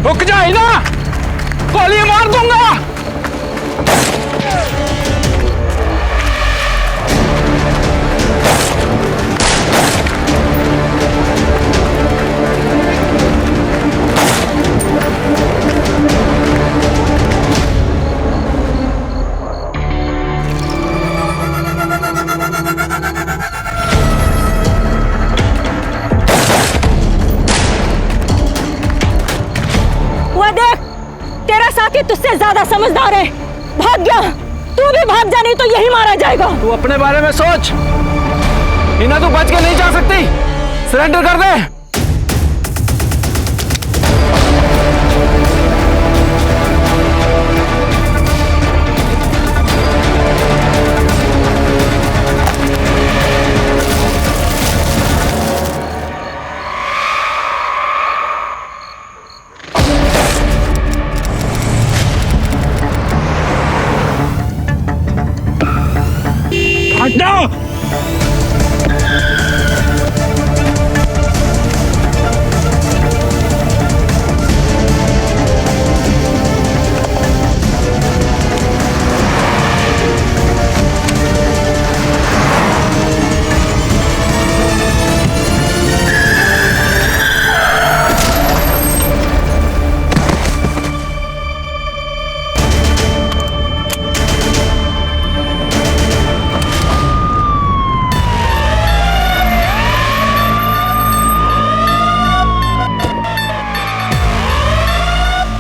रुक जाए ना, गोली मार दूंगा। तुझसे ज्यादा समझदार है, भाग गया। तू भी भाग जा, नहीं तो यही मारा जाएगा। तू अपने बारे में सोच, हिना तू बच के नहीं जा सकती। सरेंडर कर दे। No!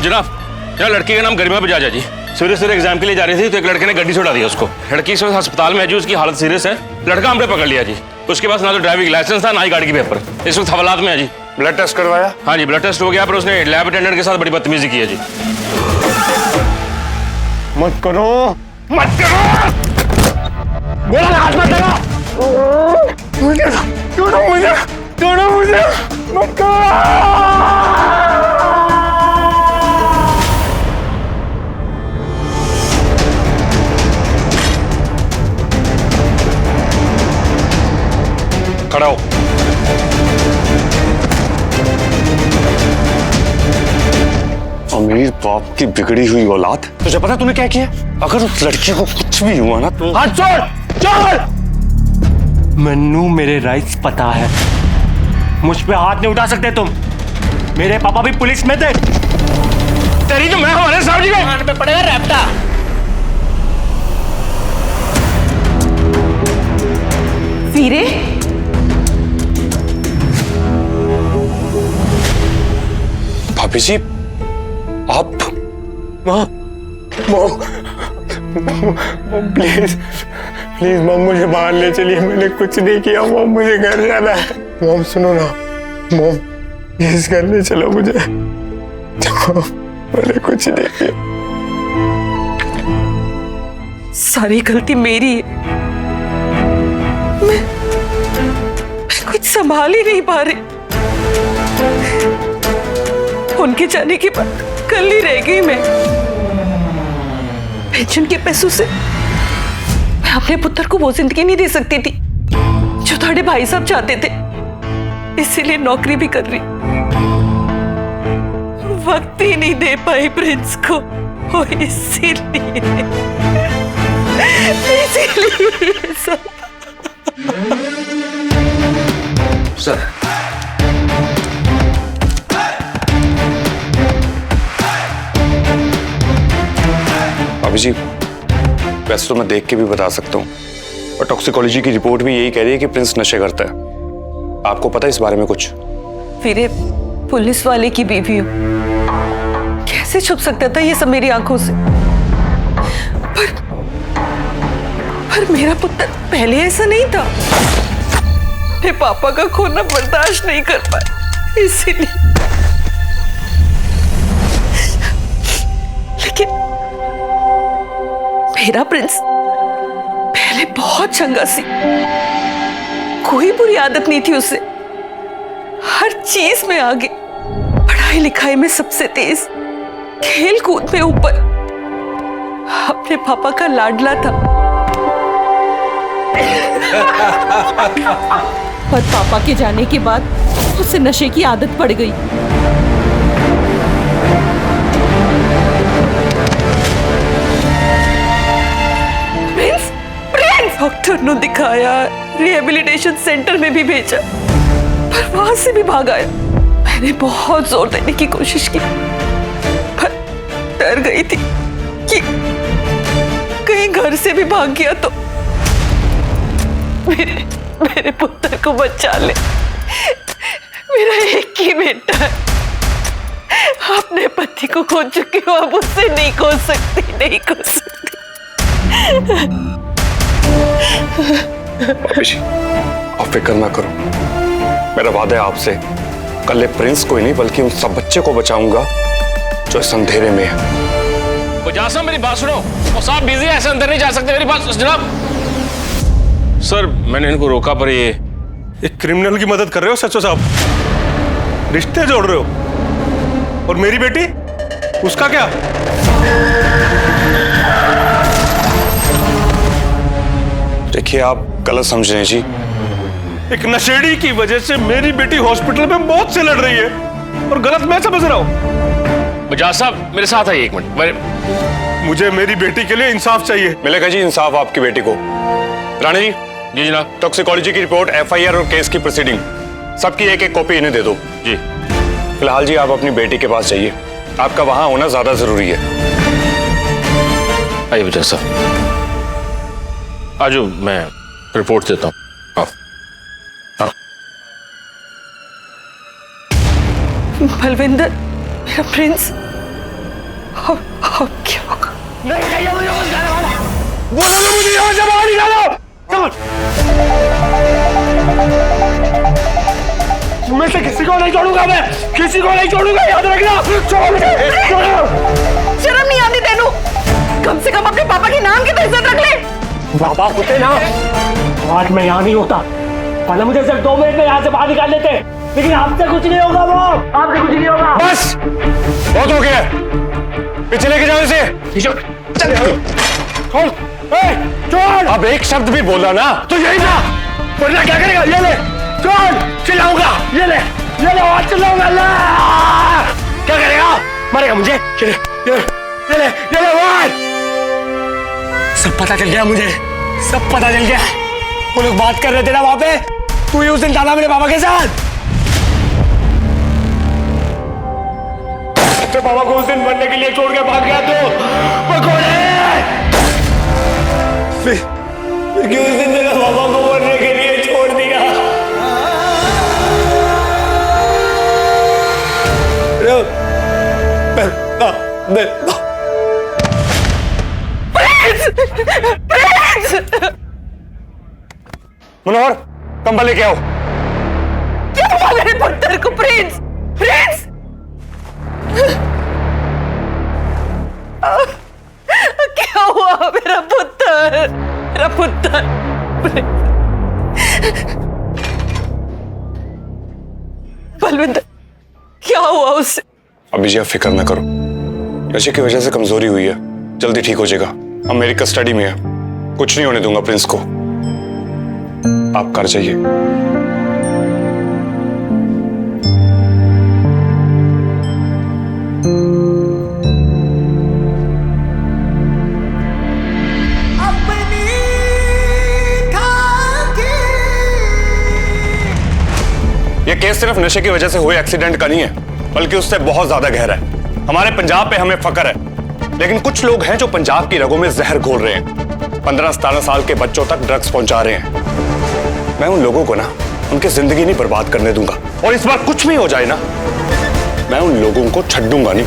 जनाब, लड़की का नाम गरिमा बजाज है जी। सवेरे एग्जाम के लिए जा रही थी तो एक लड़के ने गड्डी से उड़ा दिया उसको। लड़की इस वक्त अस्पताल में है जी, उसकी हालत सीरियस है। लड़का हमने पकड़ लिया जी। उसके पास ना तो ड्राइविंग लाइसेंस था ना ही गाड़ी की पेपर। इस वक्त हवालात में है जी। ब्लड टेस्ट करवाया? हाँ जी, ब्लड टेस्ट हो गया, पर उसने लैब अटेंडेंट के साथ बड़ी बदतमीजी की है जी। मत करो, मत करो, बोला ना, हाथ मत लगाओ। मुझे छोड़ो मुझे, मत करो। खड़ा हो। अमीर बाप की बिगड़ी हुई औलाद। तुझे पता तूने क्या किया? अगर उस लड़की को कुछ भी हुआ ना तो हाथ छोड़, छोड़। मन्नू, मेरे राइट्स पता है, मुझ पे हाथ नहीं उठा सकते तुम। मेरे पापा भी पुलिस में थे। तेरी तो मैं हमारे सामने हाथ पे पड़ेगा रैप्टा। वीरे, भाभी जी, आप प्लीज प्लीज मॉम, मुझे बाहर ले चलिए। मैंने कुछ नहीं किया मॉम, मुझे घर जाना है। मॉम सुनो ना, मॉम प्लीज घर ले चलो मुझे। मैंने कुछ नहीं किया। सारी गलती मेरी है। मैं कुछ संभाल ही नहीं पा रही। उनके जाने के बाद कल ही रह गई मैं। पेंशन के पैसों से मैं अपने पुत्र को वो जिंदगी नहीं दे सकती थी जो थोड़े भाई साहब चाहते थे। इसीलिए नौकरी भी कर रही, वक्त ही नहीं दे पाई प्रिंस को। इसीलिए सब। सर, भाभी जी, वैसे तो मैं देख के भी बता सकता हूँ, और टॉक्सिकोलॉजी की रिपोर्ट भी यही कह रही है कि प्रिंस नशे करता है। आपको पता है इस बारे में कुछ? फिर पुलिस वाले की बीवी हो, कैसे छुप सकता था ये सब मेरी आंखों से? पर मेरा पुत्र पहले ऐसा नहीं था। मेरे पापा का खोना बर्दाश्त नहीं कर पाया, इसीलिए। लेकिन मेरा प्रिंस पहले बहुत चंगा सी, कोई बुरी आदत नहीं थी उसे, हर चीज में आगे, पढ़ाई लिखाई में सबसे तेज, खेल कूद में ऊपर, अपने पापा का लाडला था। पर पापा के जाने के बाद उसे नशे की आदत पड़ गई। डॉक्टर ने दिखाया, रिहेबिलिटेशन सेंटर में भी भेजा, पर वहां से भी भाग आया। मैंने बहुत जोर देने की कोशिश की, पर डर गई थी कि कहीं घर से भी भाग गया तो मेरे पुत्र को बचा ले। मेरा एक ही बेटा है, अपने पति को खो चुकी हूँ, अब उससे नहीं खो सकती, नहीं खो सकती। भाभी जी, आप फिक्र ना करो, मेरा वादा है आपसे, कल प्रिंस को ही नहीं बल्कि उन सब बच्चे को बचाऊंगा जो इस अंधेरे में है। वजह साहब मेरी बात सुनो, वो साहब बिजी है, ऐसे अंदर नहीं जा सकते। मेरी बात जनाब। सर मैंने इनको रोका, पर ये क्रिमिनल की मदद कर रहे हो सचो साहब, रिश्ते जोड़ रहे हो। और मेरी बेटी, उसका क्या? देखिए आप गलत समझ रहे हैं जी। एक नशेड़ी की वजह से मेरी बेटी हॉस्पिटल में मौत से लड़ रही है और गलत मैं समझ रहा हूं। वजह साहब मेरे साथ आइए एक मिनट। मुझे मेरी बेटी के लिए इंसाफ चाहिए। मिलेगा जी इंसाफ आपकी बेटी को। रानी जी, जी जनाब। टॉक्सिकोलॉजी की रिपोर्ट, एफआईआर और केस की प्रोसीडिंग सबकी एक एक कॉपी इन्हें दे दो। जी। फिलहाल जी आप अपनी बेटी के पास जाइए, आपका वहां होना ज्यादा जरूरी है। आइए वजह साहब, आज मैं रिपोर्ट देता हूँ। बलविंदर, मेरा प्रिंस, अब क्या होगा? नहीं बोलो तो मुझे यहाँ से बाहर निकालो। मैं से किसी को नहीं छोड़ूंगा, मैं किसी को नहीं छोड़ूंगा, याद रखना। शर्म नहीं आती तेनू? कम से कम अपने पापा के नाम की तो इज्जत रख ले। बाबा होते ना, आज मैं यहाँ नहीं होता, वरना मुझे सिर्फ 2 मिनट में यहाँ से बाहर निकाल लेते, लेकिन आपसे कुछ नहीं होगा। वो आपसे कुछ नहीं होगा। बस बहुत हो गया, पीछे लेके जाओ इसे। चल, अब एक शब्द भी बोला ना तो यही था, वरना क्या करेगा? ये ले, चल चिल्लाऊंगा, ये ले आज चिल्लाऊंगा। क्या करेगा? मारेगा मुझे। ये ले मार। सब पता चल गया मुझे, सब पता चल गया। वो लोग बात कर रहे थे ना वहां पे, तू ही उस दिन था मेरे पापा के साथ। तो पापा को उस दिन मरने के लिए छोड़ के भाग गया तो वो कौन है? क्यों उस दिन मेरे पापा को मरने के लिए छोड़ दिया? मनोहर, कंबल लेके आओ। क्या हुआ मेरे पुत्र को? प्रिंस, प्रिंस, क्या हुआ मेरा पुत्र? मेरा पुत्र बलविंदर, क्या हुआ उससे? अभी जी आप फिक्र ना करो, नशे की वजह से कमजोरी हुई है, जल्दी ठीक हो जाएगा। अब मेरी कस्टडी में है, कुछ नहीं होने दूंगा प्रिंस को। आप कर जाइए। ये केस सिर्फ नशे की वजह से हुए एक्सीडेंट का नहीं है, बल्कि उससे बहुत ज्यादा गहरा है। हमारे पंजाब पे हमें फक्र है, लेकिन कुछ लोग हैं जो पंजाब की रगों में जहर घोल रहे हैं, 15-17 साल के बच्चों तक ड्रग्स पहुंचा रहे हैं। मैं उन लोगों को ना उनकी जिंदगी नहीं बर्बाद करने दूंगा, और इस बार कुछ भी हो जाए ना, मैं उन लोगों को छड्डूंगा नहीं।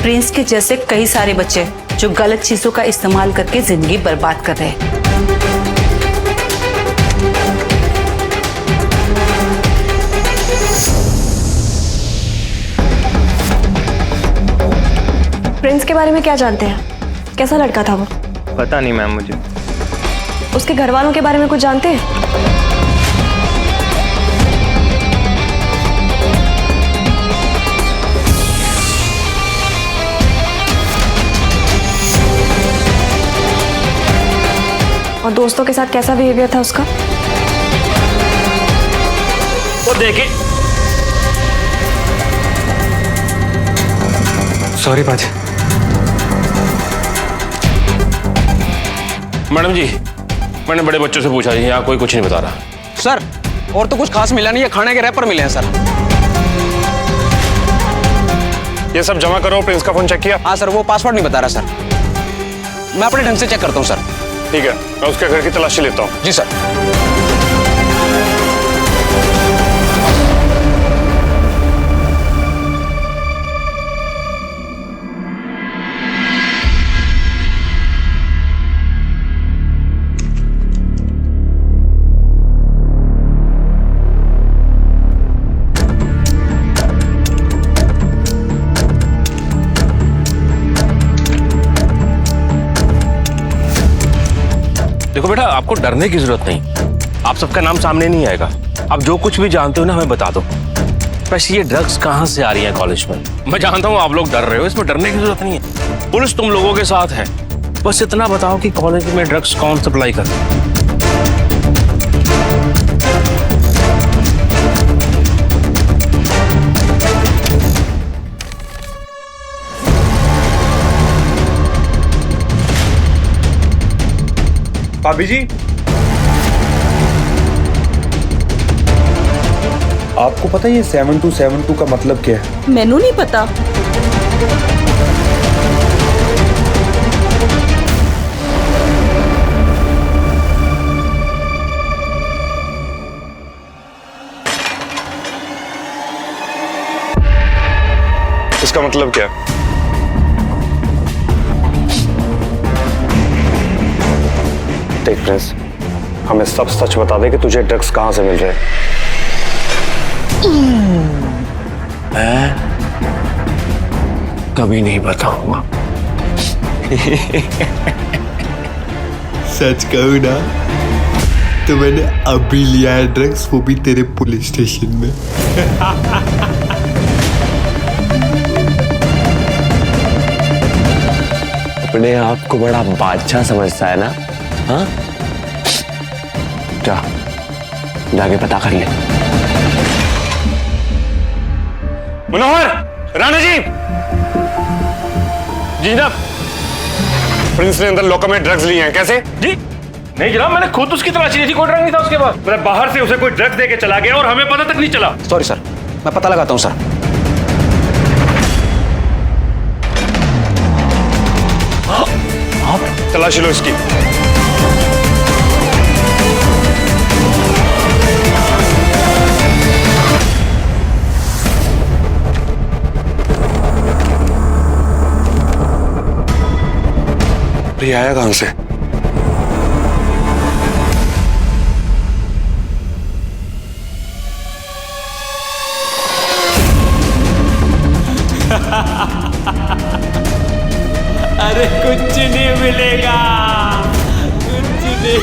प्रिंस के जैसे कई सारे बच्चे जो गलत चीजों का इस्तेमाल करके जिंदगी बर्बाद कर रहे हैं। प्रिंस के बारे में क्या जानते हैं? कैसा लड़का था वो? पता नहीं मैम मुझे। उसके घर वालों के बारे में कुछ जानते हैं? और दोस्तों के साथ कैसा बिहेवियर था उसका? वो देखे सॉरी बाजी। मैडम जी, मैंने बड़े बच्चों से पूछा जी, यहाँ कोई कुछ नहीं बता रहा। सर और तो कुछ खास मिला नहीं है, खाने के रैपर मिले हैं सर। ये सब जमा करो। प्रिंस का फोन चेक किया? हाँ सर, वो पासवर्ड नहीं बता रहा सर। मैं अपने ढंग से चेक करता हूँ सर। ठीक है, मैं उसके घर की तलाशी लेता हूँ। जी सर। देखो बेटा, आपको डरने की जरूरत नहीं। आप सबका नाम सामने नहीं आएगा। आप जो कुछ भी जानते हो ना, हमें बता दो। वैसे ये ड्रग्स कहाँ से आ रही है कॉलेज में? मैं जानता हूँ आप लोग डर रहे हो, इसमें डरने की जरूरत नहीं है। पुलिस तुम लोगों के साथ है। बस इतना बताओ कि कॉलेज में ड्रग्स कौन सप्लाई करता है? भाभी जी, आपको पता है ये 7272 का मतलब क्या है? मैनू नहीं पता। इसका मतलब क्या है? देख प्रिंस, हमें सब सच बता दे कि तुझे ड्रग्स कहां से मिल रहे हैं। मैं कभी नहीं बताऊंगा। सच कहूँ ना तो मैंने अभी लिया है ड्रग्स, वो भी तेरे पुलिस स्टेशन में। अपने आप को बड़ा बादशाह समझता है ना? हाँ, जा जाके पता कर ले। मनोहर, राणा जी। जी जनाब। प्रिंस ने अंदर लॉकर में ड्रग्स लिए हैं। कैसे? जी नहीं जनाब, मैंने खुद उसकी तलाशी ली थी, कोई ड्रग नहीं था उसके पास। मतलब बाहर से उसे कोई ड्रग्स दे के चला गया और हमें पता तक नहीं चला। सॉरी सर, मैं पता लगाता हूँ सर। तलाशी लो इसकी। ये आया कहां से? अरे कुछ नहीं मिलेगा, कुछ नहीं।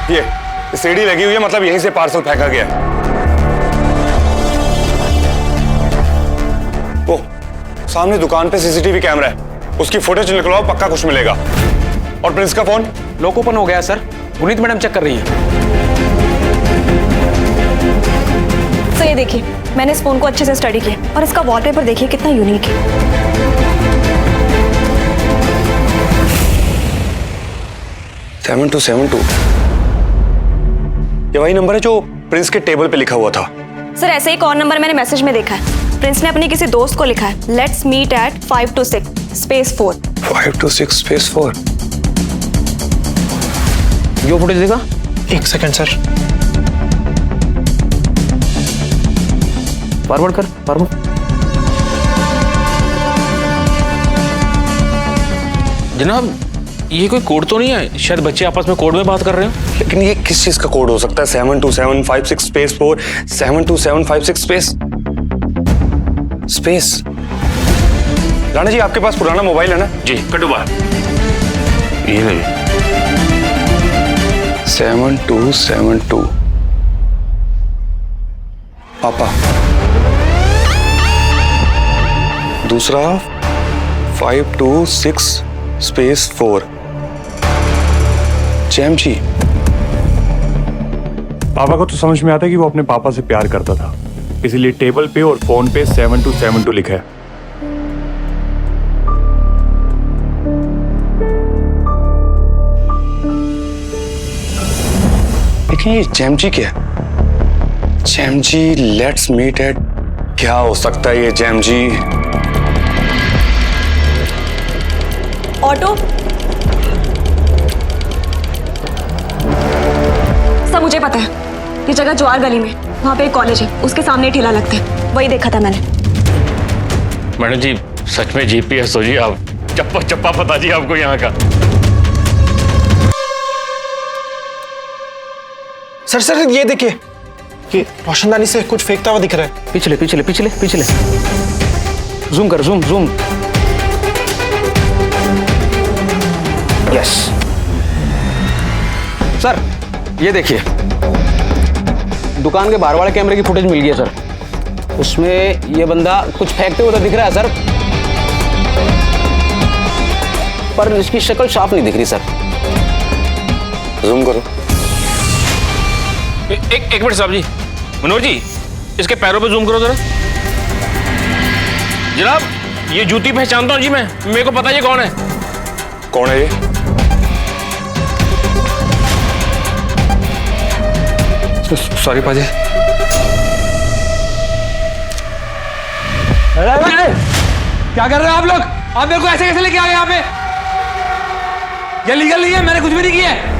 ये सीढ़ी लगी हुई है, मतलब यहीं से पार्सल फेंका गया। वो सामने दुकान पे सीसीटीवी कैमरा है, उसकी फुटेज निकलवाओ, पक्का कुछ मिलेगा। और प्रिंस का फोन लॉक ओपन हो गया सर, पुनीत मैडम चेक कर रही है। सर ये देखिए, मैंने इस फोन को अच्छे से स्टडी किया और इसका वॉलपेपर देखिए कितना यूनिक है। 7272 ये वही नंबर है जो प्रिंस के टेबल पे लिखा हुआ था। सर ऐसे एक और नंबर मैंने मैसेज में देखा है, प्रिंस ने अपने किसी दोस्त को लिखा है, लेट्स मीट एट 526 /4। 526 /4। जो फुटेज देगा। एक सेकंड सर। फॉरवर्ड कर, फॉरवर्ड। जनाब ये कोई कोड तो नहीं है? शायद बच्चे आपस में कोड में बात कर रहे हो। लेकिन ये किस चीज का कोड हो सकता है? 72756 /4 72756 स्पेस। राणा जी, आपके पास पुराना मोबाइल है ना? जी कटो बाहर। ये नहीं 7272 पापा। दूसरा 526 स्पेस 4। जैम जी, पापा को तो समझ में आता है कि वो अपने पापा से प्यार करता था, इसीलिए टेबल पे और फोन पे 7272 लिखा है। लेकिन ये जैम जी क्या है? Jam G let's meet at, क्या हो सकता है ये जैम जी? ऑटो सब मुझे पता है, ये जगह जवार गली में, वहां पे एक कॉलेज है, उसके सामने ठेला लगता है, वही देखा था मैंने। मैडम जी सच में जीपीएस हो जी, आप चप्पा चप्पा पता जी आपको यहाँ का। सर ये देखिए, ये रोशनदानी से कुछ फेंकता हुआ दिख रहा है। पिछले पिछले पिछले पिछले जूम कर, जूम जूम। यस सर, ये देखिए दुकान के बाहर वाले कैमरे की फुटेज मिल गई है सर। उसमें ये बंदा कुछ फेंकते हुए तो दिख रहा है सर, पर इसकी शक्ल साफ नहीं दिख रही सर। जूम करो। एक मिनट साहब जी, मनोहर जी इसके पैरों पे जूम करो जरा। जनाब ये जूती पहचानता हूँ जी मैं, मेरे को पता है ये कौन है। कौन है ये? सॉरी पाजी। क्या कर रहे हो आप लोग? आप मेरे को ऐसे कैसे लेके आ गए यहाँ पे? ये लीगल नहीं है, मैंने कुछ भी नहीं किया है।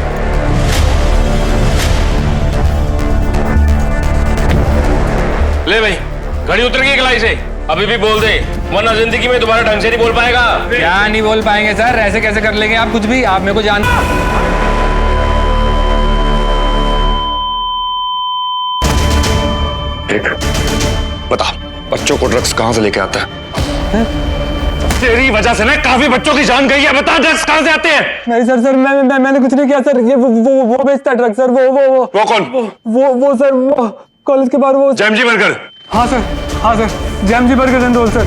ले भाई गाड़ी उतर गई कलाई से, अभी भी बोल दे, वरना जिंदगी में दोबारा ढंग से नहीं बोल पाएगा। क्या नहीं बोल पाएंगे सर? ऐसे कैसे कर लेंगे आप कुछ भी? आप मेरे को जान बता, बच्चों को ड्रग्स कहां से लेके आता है? तेरी वजह से ना काफी बच्चों की जान गई है। बता ड्रग्स कहां से आते हैं? नहीं सर मैंने कुछ नहीं किया सर। ये वो बेचता है ड्रग्स सर। वो कौन? वो सर, वो कॉलेज के बाहर वो। Jam G burger? हाँ sir, jam G burger and roll sir.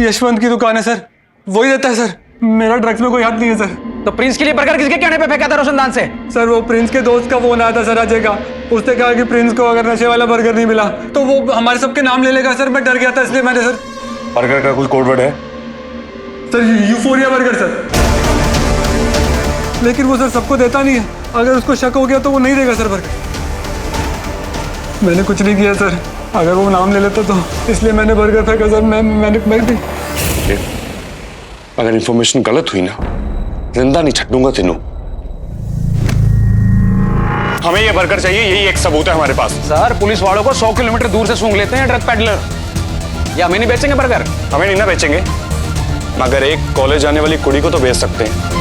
Yashwant की दुकान है सर, वही रहता है सर। मेरा ड्रग्स में कोई हाथ नहीं है सर। तो प्रिंस के लिए बर्गर किसके कहने पे फेंका था रोशनदान से? सर वो प्रिंस के दोस्त का फोन आया था सर, अजय का। उसने कहा कि प्रिंस को अगर नशे वाला बर्गर नहीं मिला तो वो हमारे सबके नाम ले लेगा सर। मैं डर गया था इसलिए मैंने सर। बर्गर का कोई कोड वर्ड है? Sir euphoria burger sir. लेकिन वो सर सबको देता नहीं है, अगर उसको शक हो गया तो वो नहीं देगा सर बर्गर। मैंने कुछ नहीं किया सर, अगर वो नाम ले लेता तो इसलिए मैंने बर्गर फेंका सर। मैं भी। अगर इंफॉर्मेशन गलत हुई ना, जिंदा नहीं छूंगा तेनू। हमें ये बर्गर चाहिए, यही एक सबूत है हमारे पास। सर पुलिस वालों को 100 किलोमीटर दूर से सूंघ लेते हैं ड्रग पेडलर। या हमें नहीं बेचेंगे बर्गर? हमें नहीं ना बेचेंगे, मगर एक कॉलेज आने वाली कुड़ी को तो बेच सकते हैं।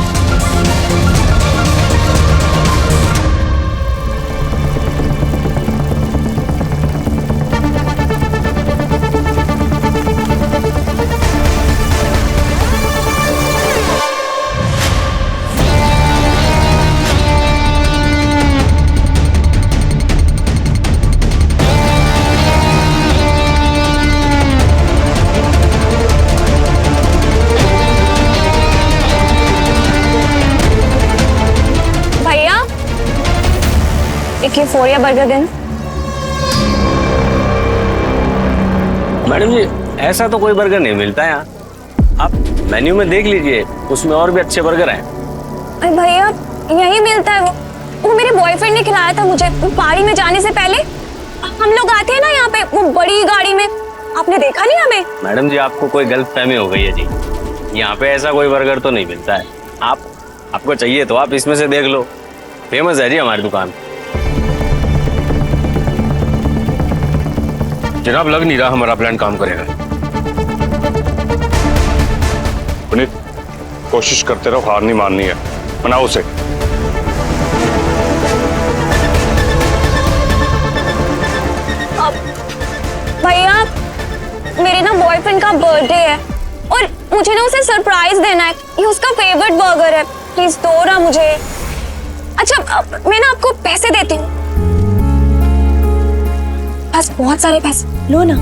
एक यूफोरिया बर्गर देना। मैडम जी ऐसा तो कोई बर्गर नहीं मिलता है यहाँ, आप मेन्यू में देख लीजिए, उसमें और भी अच्छे बर्गर हैं। अरे भैया यही मिलता है। वो मेरे बॉयफ्रेंड ने खिलाया था मुझे पहाड़ी में जाने से पहले। हम लोग आते हैं ना यहाँ पे वो बड़ी गाड़ी में, आपने देखा नहीं हमें? मैडम जी आपको कोई गलतफहमी हो गई है जी, यहाँ पे ऐसा कोई बर्गर तो नहीं मिलता है। आपको चाहिए तो आप इसमें से देख लो, फेमस है जी हमारी दुकान। जनाब लग नहीं रहा हमारा प्लान काम करेगा। पुनीत कोशिश करते रहो, हार नहीं माननी है, मनाओ उसे। भैया मेरे ना बॉयफ्रेंड का बर्थडे है और मुझे ना उसे सरप्राइज देना है, ये उसका फेवरेट बर्गर है, प्लीज दो ना मुझे। अच्छा मैं ना आपको पैसे देती हूँ। पास बहुत सारे पैसे, लो ना।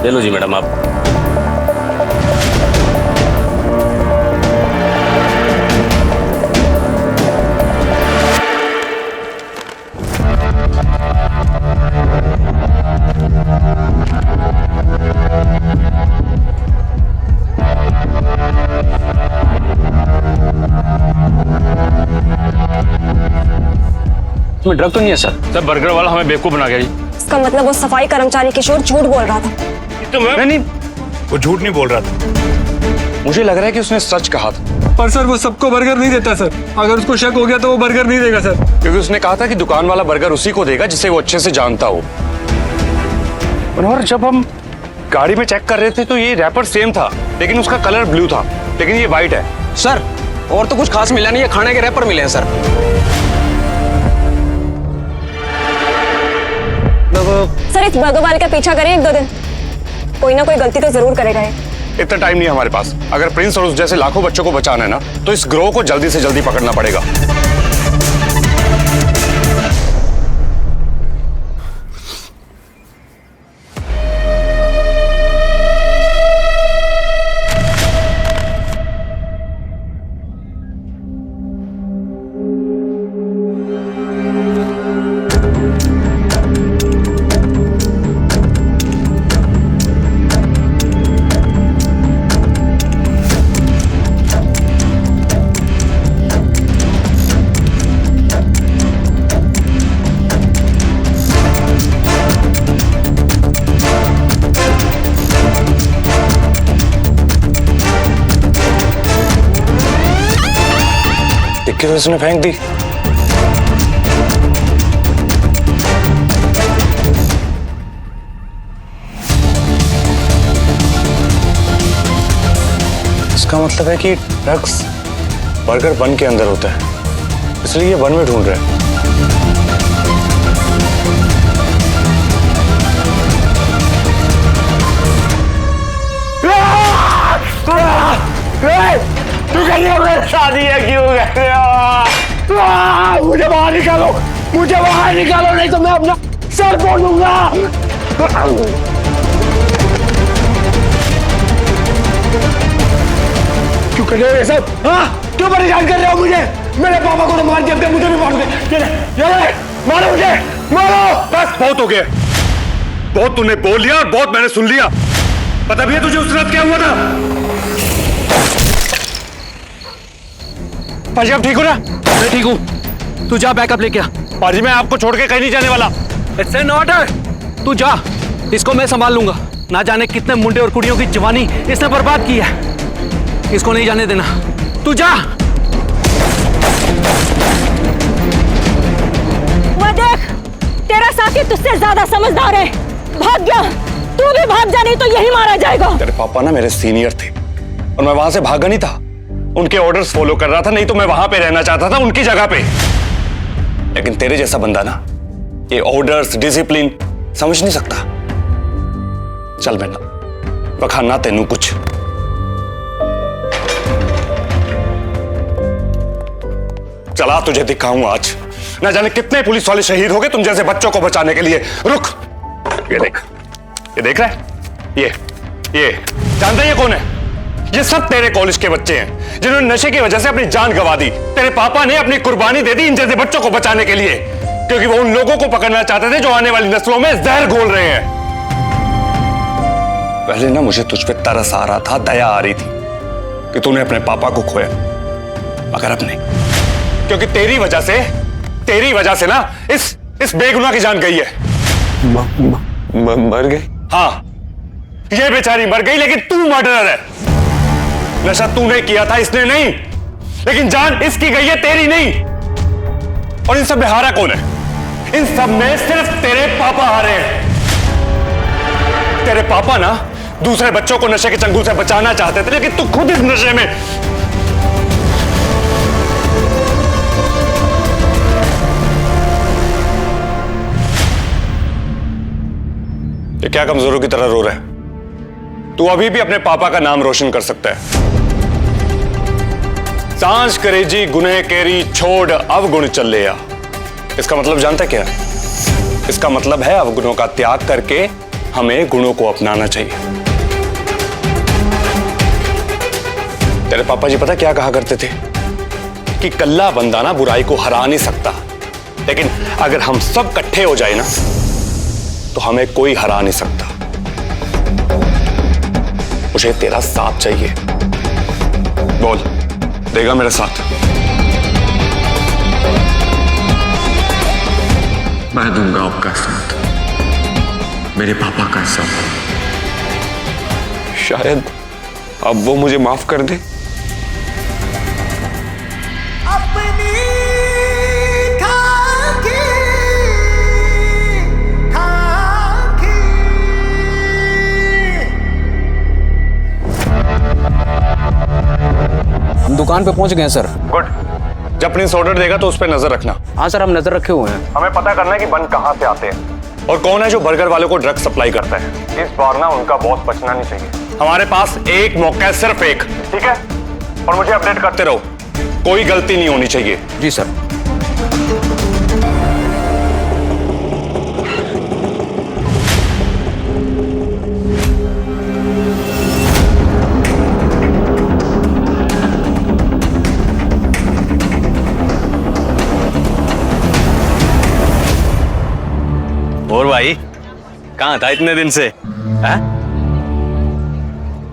ले लो जी मैडम आप। इसमें ड्रग तो नहीं है सर बर्गर वाला हमें बेवकूफ बना गया जी। इसका मतलब वो सफाई कर्मचारी किशोर झूठ बोल रहा था। तो मैं नहीं, वो झूठ नहीं बोल रहा था, मुझे लग रहा है कि उसने सच कहा था। पर सर वो सबको बर्गर नहीं देता सर, अगर उसको शक हो गया तो वो बर्गर नहीं देगा सर। क्योंकि उसने कहा था कि दुकान वाला बर्गर उसी को देगा जिसे वो अच्छे से जानता हो। और जब हम गाड़ी में चेक कर रहे थे तो ये रैपर सेम था, लेकिन उसका कलर ब्लू था, लेकिन ये व्हाइट है। सर और तो कुछ खास मिला नहीं है, खाने के रैपर मिले हैं सर। सर इस बर्गर वाले का पीछा करें 1-2 दिन, कोई ना कोई गलती तो जरूर करेगा ये। इतना टाइम नहीं है हमारे पास। अगर प्रिंस और उस जैसे लाखों बच्चों को बचाना है ना, तो इस ग्रोह को जल्दी से जल्दी पकड़ना पड़ेगा। टिक्की तो इसने फेंक दी। इसका मतलब है कि ड्रग्स बर्गर बन के अंदर होता है, इसलिए ये बन में ढूंढ रहे हैं। तू कहिए मेरी शादी है क्यों कहते हो? मुझे बाहर निकालो, मुझे बाहर निकालो, नहीं तो मैं अपना सर फोड़ूंगा। क्यों कर रहे हो ये सब? हाँ, क्यों परेशान कर रहे हो मुझे? मेरे पापा को तो मार दिया, मुझे भी मार दे। मारो मुझे, मारो। बस बहुत हो गया, बहुत तूने बोल लिया और बहुत मैंने सुन लिया। पता भी है तुझे उस रात क्या हुआ था? पाजी आप ठीक हो ना? मैं ठीक हूँ, तू जा बैकअप लेके आ। पाजी मैं आपको छोड़ के कहीं नहीं जाने वाला। इट्स एन ऑर्डर, तू जा, इसको मैं संभाल लूंगा। ना जाने कितने मुंडे और कुड़ियों की जवानी इसने बर्बाद की है, इसको नहीं जाने देना, तू जा। वो देख, तेरा साथी तुझसे ज्यादा समझदार है, भाग गया। तू भी भाग जा, नहीं तो यही मारा जाएगा। तेरे पापा ना मेरे सीनियर थे और मैं वहां से भागा नहीं था, उनके ऑर्डर्स फॉलो कर रहा था, नहीं तो मैं वहां पे रहना चाहता था उनकी जगह पे। लेकिन तेरे जैसा बंदा ना ये ऑर्डर्स डिसिप्लिन समझ नहीं सकता। चल बेटा बखाना तेनू कुछ। चला तुझे दिखाऊं आज, ना जाने कितने पुलिस वाले शहीद हो गए तुम जैसे बच्चों को बचाने के लिए। रुक, ये देख रहा है? ये जानता है ये कौन है? ये सब तेरे कॉलेज के बच्चे हैं जिन्होंने नशे की वजह से अपनी जान गंवा दी। तेरे पापा ने अपनी कुर्बानी दे दी इन जैसे बच्चों को बचाने के लिए, क्योंकि वो उन लोगों को पकड़ना चाहते थे जो आने वाली नस्लों में जहर घोल रहे हैं। पहले ना मुझे तुझ पे तरस आ रहा था, दया आ रही थी कि तूने अपने पापा को खोया, मगर अब नहीं, क्योंकि तेरी वजह से ना इस बेगुनाह की जान गई है। मर गई? हाँ, ये बेचारी मर गई, लेकिन तू मर्डरर है। नशा तूने किया था, इसने नहीं, लेकिन जान इसकी गई है, तेरी नहीं। और इन सब में हारा कौन है? इन सब में सिर्फ तेरे पापा हारे हैं। तेरे पापा ना दूसरे बच्चों को नशे के चंगुल से बचाना चाहते थे, लेकिन तू खुद इस नशे में। ये क्या कमजोरों की तरह रो रहा है? तू अभी भी अपने पापा का नाम रोशन कर सकता है। सांझ करे जी गुनह केरी छोड़ अवगुण चलिया। इसका मतलब जानते क्या है? इसका मतलब है अवगुणों का त्याग करके हमें गुणों को अपनाना चाहिए। तेरे पापा जी पता क्या कहा करते थे कि कल्ला बंदा ना बुराई को हरा नहीं सकता, लेकिन अगर हम सब इकट्ठे हो जाए ना तो हमें कोई हरा नहीं सकता। मुझे तेरा साथ चाहिए। बोल, देगा मेरा साथ? मैं दूंगा आपका साथ, मेरे पापा का साथ। शायद अब वो मुझे माफ कर दे। हम दुकान पे पहुंच गए हैं सर। गुड। जब प्रिंस ऑर्डर देगा तो उस पर नजर रखना। हाँ सर, हम नजर रखे हुए हैं। हमें पता करना है कि बन कहां से आते हैं और कौन है जो बर्गर वालों को ड्रग सप्लाई करता है। इस बार ना उनका बॉस बचना नहीं चाहिए। हमारे पास एक मौका है, सिर्फ एक, ठीक है? और मुझे अपडेट करते रहो, कोई गलती नहीं होनी चाहिए। जी सर। और भाई कहाँ था इतने दिन से? है?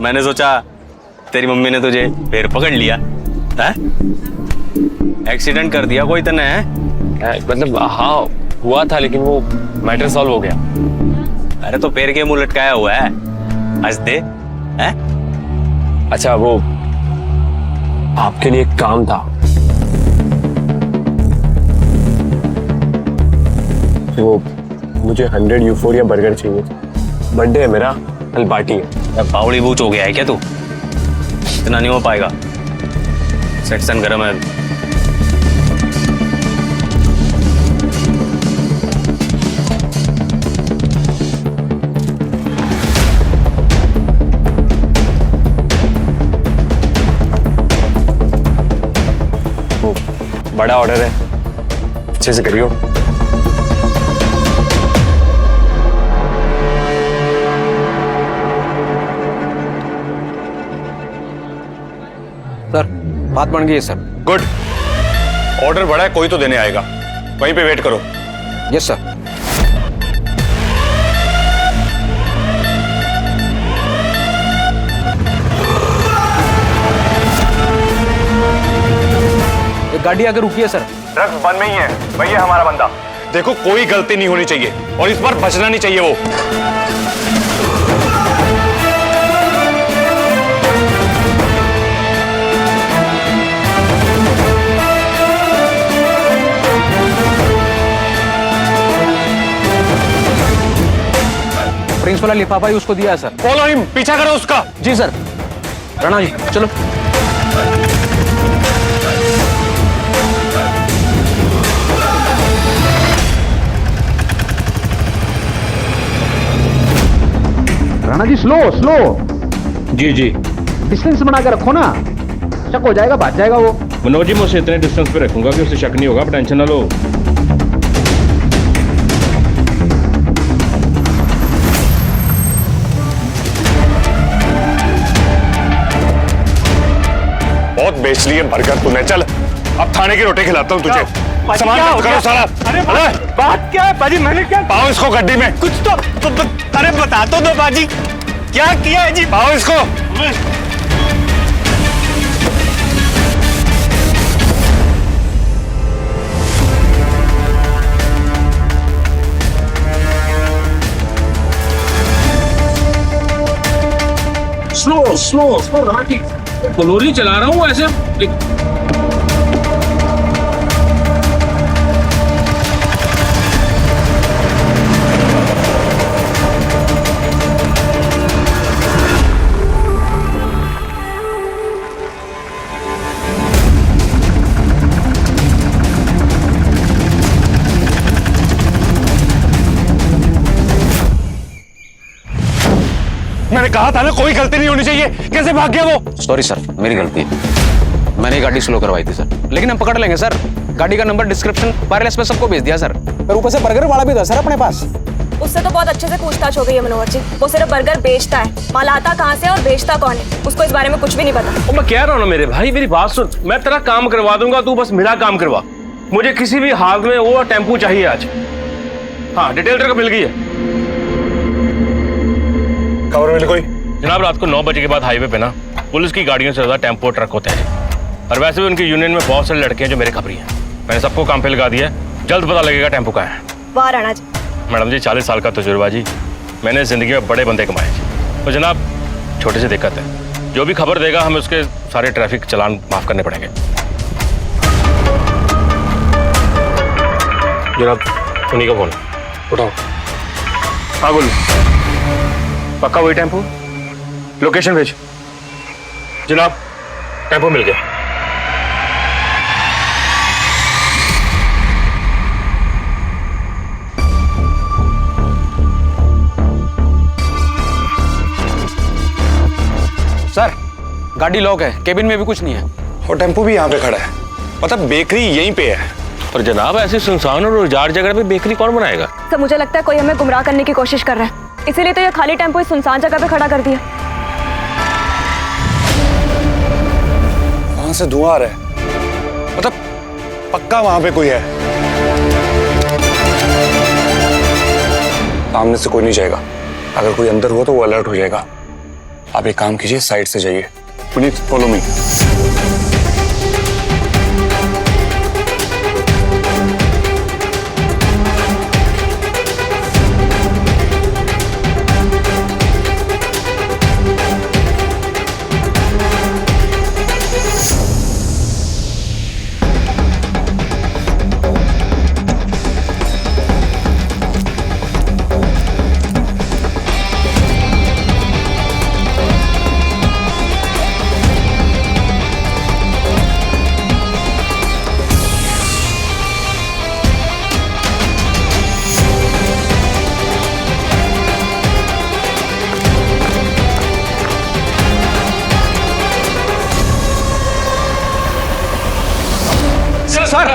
मैंने सोचा तेरी मम्मी ने तुझे फिर पकड़ लिया है? एक्सीडेंट कर दिया कोई तने? है मतलब हाँ हुआ था, लेकिन वो मैटर सॉल्व हो गया। अरे तो पैर के मुंह लटकाया हुआ है, हंस दे। है? अच्छा वो आपके लिए एक काम था। वो मुझे 100 यूफोरिया बर्गर चाहिए। बर्थडे है मेरा, कल पार्टी है। बावड़ी बूच हो गया है क्या तू? इतना नहीं हो पाएगा, सेक्शन गर्म है। वो बड़ा ऑर्डर है, अच्छे से करियो। सर बात बन गई है सर। गुड। ऑर्डर बड़ा है, कोई तो देने आएगा, वहीं पे वेट करो। Yes sir. एक गाड़ी आके रुकी है सर। ड्रग्स बंद में ही है, वही है हमारा बंदा। देखो कोई गलती नहीं होनी चाहिए और इस बार बचना नहीं चाहिए वो। प्रिंस वाला लिफाफा ही उसको दिया है सर। फॉलो हिम, पीछा करो उसका। जी सर। राणा जी चलो। Rana ji slow slow. जी जी, डिस्टेंस बना के रखो ना, शक हो जाएगा, भाग जाएगा वो। मनोज जी मैं उसे इतने डिस्टेंस पे रखूंगा कि उसे शक नहीं होगा, आप टेंशन ना लो। बहुत बेच लिए बर्गर तूने। चल अब थाने की रोटी खिलाता हूँ तुझे। सामान मत करो सारा। अरे बात क्या है बाजी? मैंने क्या? पाओ इसको गड्डी में। कुछ तो अरे बता तो दो बाजी, क्या किया है जी? पाओ इसको। Slow slow slow Rana ji, बोलोरी चला रहा हूँ ऐसे। मैंने कहा था ना कोई गलती नहीं होनी चाहिए। कैसे भाग गया वो? सॉरी सर, मेरी गलती है। मैंने गाड़ी स्लो करवाई थी सर, लेकिन हम पकड़ लेंगे सर। गाड़ी का नंबर डिस्क्रिप्शन वायरलेस पे सबको भेज दिया सर। पर ऊपर से बर्गर वाला भी था सर अपने पास। उससे तो बहुत अच्छे से पूछताछ हो गई है मनोहर जी। वो सिर्फ बर्गर बेचता है, माल आता कहाँ से और बेचता कौन है, उसको इस बारे में कुछ भी नहीं पता। मैं कह रहा हूँ ना मेरे भाई, मेरी बात सुन। मैं तेरा काम करवा दूंगा, तू बस मेरा काम करवा। मुझे किसी भी हाल में वो टेम्पू चाहिए आज। हाँ, डिटेल तेरे को मिल गई है। खबर मिली कोई? जनाब, रात को 9 बजे के बाद हाईवे पे ना पुलिस की गाड़ियों से ज्यादा टेम्पो ट्रक होते हैं। और वैसे भी उनकी यूनियन में बहुत सारे लड़के हैं जो मेरे खबरी हैं। मैंने सबको काम पे लगा दिया है, जल्द पता लगेगा टेम्पो का है। वाह राणा जी। मैडम जी, 40 साल का तजुर्बा जी, मैंने जिंदगी में बड़े बंदे कमाए जी। तो जनाब, छोटी सी दिक्कत है, जो भी खबर देगा हमें उसके सारे ट्रैफिक चलान माफ करने पड़ेंगे। जनाब, उन्हीं का फोन, उठाओ। हाँ बोलो। पक्का वही टेम्पो? लोकेशन भेज। जनाब, टेम्पो मिल गया। सर, गाड़ी लॉक है, केबिन में भी कुछ नहीं है। और टेम्पो भी यहाँ पे खड़ा है, मतलब बेकरी यहीं पे है। पर जनाब, ऐसी सुनसान और उजाड़ जगह पे बेकरी कौन बनाएगा? सर मुझे लगता है कोई हमें गुमराह करने की कोशिश कर रहा है, इसीलिए तो ये खाली टेम्पो इस सुनसान जगह पे खड़ा कर दिया। वहां से धुआं आ रहा है, मतलब पक्का वहां पे कोई है। सामने से कोई नहीं जाएगा, अगर कोई अंदर हुआ तो वो अलर्ट हो जाएगा। आप एक काम कीजिए, साइड से जाइए। Puneet, follow me. सर,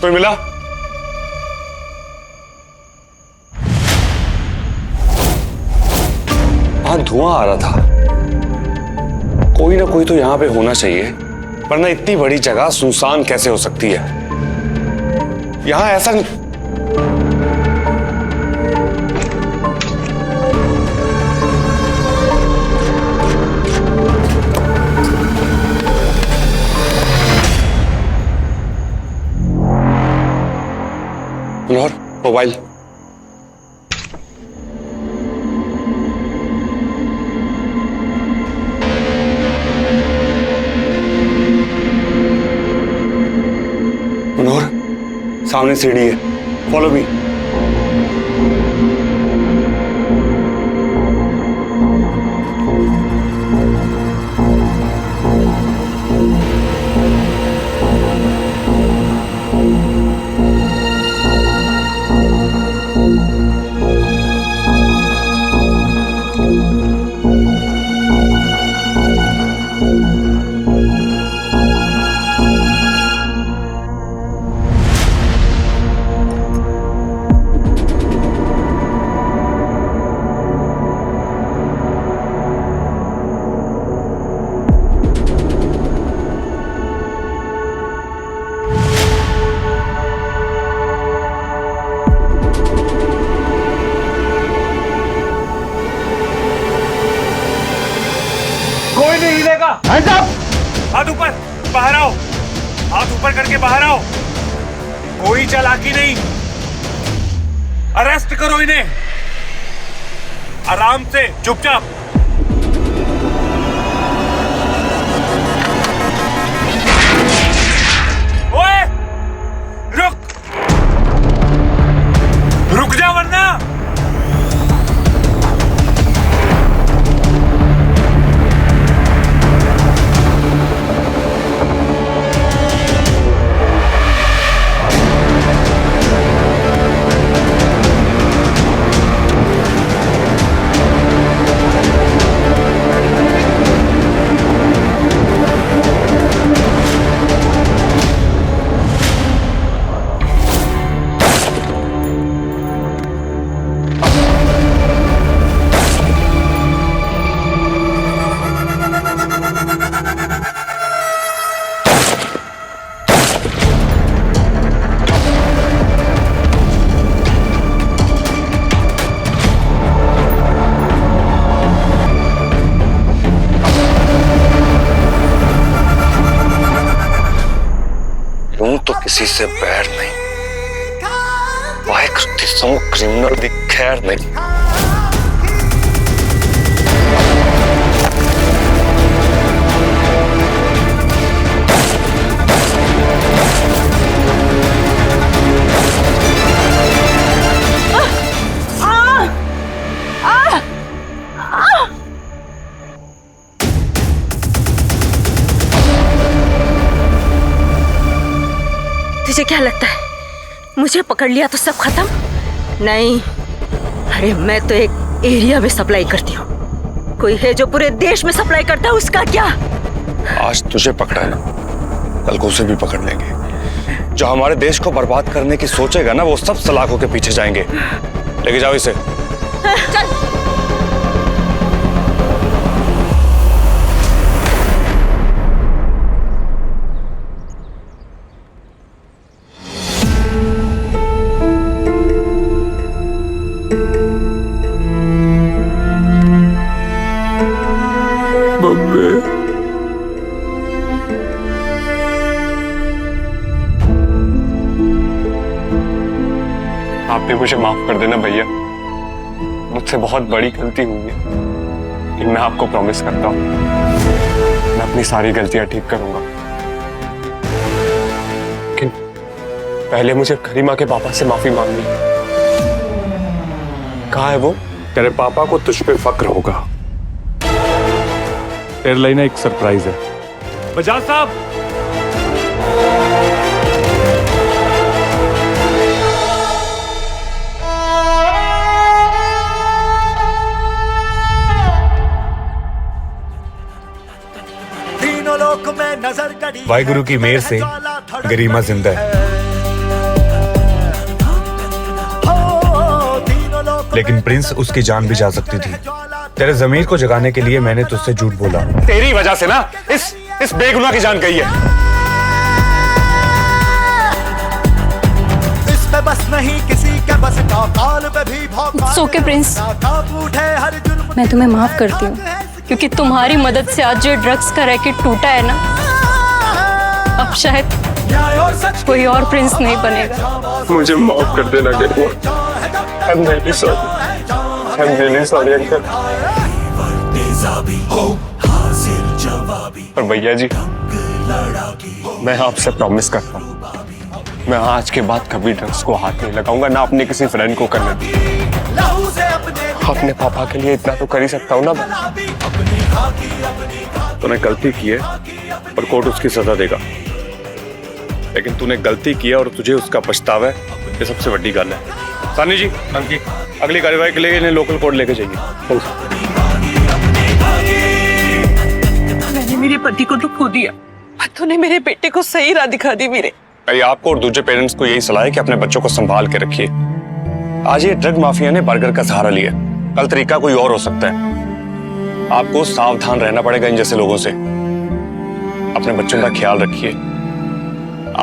कोई मिला? हाँ, धुआं आ रहा था। कोई ना कोई तो यहां पे होना चाहिए, वरना इतनी बड़ी जगह सुनसान कैसे हो सकती है? यहां ऐसा मनोहर, मोबाइल। मनोहर, सामने सीढ़ी है, फॉलो मी। हाथ ऊपर, बाहर आओ। हाथ ऊपर करके बाहर आओ। कोई चालाकी नहीं, अरेस्ट करो इन्हें, आराम से, चुपचाप। ओए, रुक जा वरना। किसी से बैर नहीं, क्रिमिनल दी खैर नहीं। तुझे क्या लगता है मुझे पकड़ लिया तो सब खत्म? नहीं, अरे मैं तो एक एरिया में सप्लाई करती हूँ, कोई है जो पूरे देश में सप्लाई करता है, उसका क्या? आज तुझे पकड़ा है ना, कल को उसे भी पकड़ लेंगे। जो हमारे देश को बर्बाद करने की सोचेगा ना, वो सब सलाखों के पीछे जाएंगे। लेके जाओ इसे। चल। आप भी मुझे माफ कर देना भैया, मुझसे बहुत बड़ी गलती हुई है, लेकिन मैं आपको प्रॉमिस करता हूँ मैं अपनी सारी गलतियां ठीक करूंगा। लेकिन पहले मुझे करीमा के पापा से माफी मांगनी है। कहाँ है वो? तेरे पापा को तुझ पे फक्र होगा। तेरे लिए ना एक सरप्राइज है। बजाज साहब, वाहिगुरु की मेहर से गरिमा जिंदा है, लेकिन प्रिंस उसकी जान भी जा सकती थी। तेरे ज़मीर को जगाने के लिए मैंने तुझसे झूठ बोला। तेरी वजह से ना इस बेगुनाह की जान गई है। इसमें बस नहीं किसी के बस का, काल पे भी भौकाल। It's okay, Prince. मैं तुम्हें माफ करती हूँ, क्योंकि तुम्हारी मदद से आज जो ड्रग्स का रैकेट टूटा है ना, अब शायद कोई और प्रिंस नहीं बनेगा। मुझे माफ कर देना गरिमा। I'm really sorry. I'm really sorry uncle. और भैया जी, मैं आपसे प्रॉमिस करता हूँ, मैं आज के बाद कभी ड्रग्स को हाथ नहीं लगाऊंगा, ना अपने किसी फ्रेंड को करने दूंगा। अपने पापा के लिए इतना तो कर ही सकता हूँ ना। तूने गलती की है और कोर्ट उसकी सजा देगा, लेकिन तूने गलती की है और तुझे उसका पछतावा है, ये सबसे बड़ी गल है। सानी जी, अगली कार्यवाही के लिए इन्हें लोकल कोर्ट लेके जाइए। मैंने मेरे पति को तो खो दिया, तूने मेरे बेटे को सही राह दिखा दी। मेरे आपको और दूसरे पेरेंट्स को यही सलाह है कि अपने बच्चों को संभाल के रखिए। आज ये ड्रग माफिया ने बर्गर का सहारा लिया, कल तरीका कोई और हो सकता है। आपको सावधान रहना पड़ेगा इन जैसे लोगों से। अपने बच्चों का ख्याल रखिए।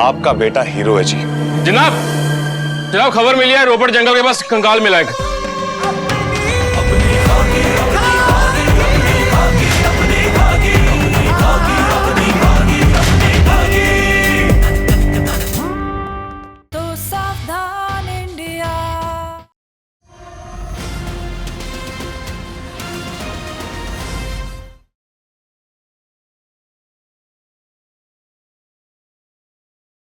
आपका बेटा हीरो है जी। जनाब, खबर मिली है रोपड़ जंगल के पास कंकाल मिला है।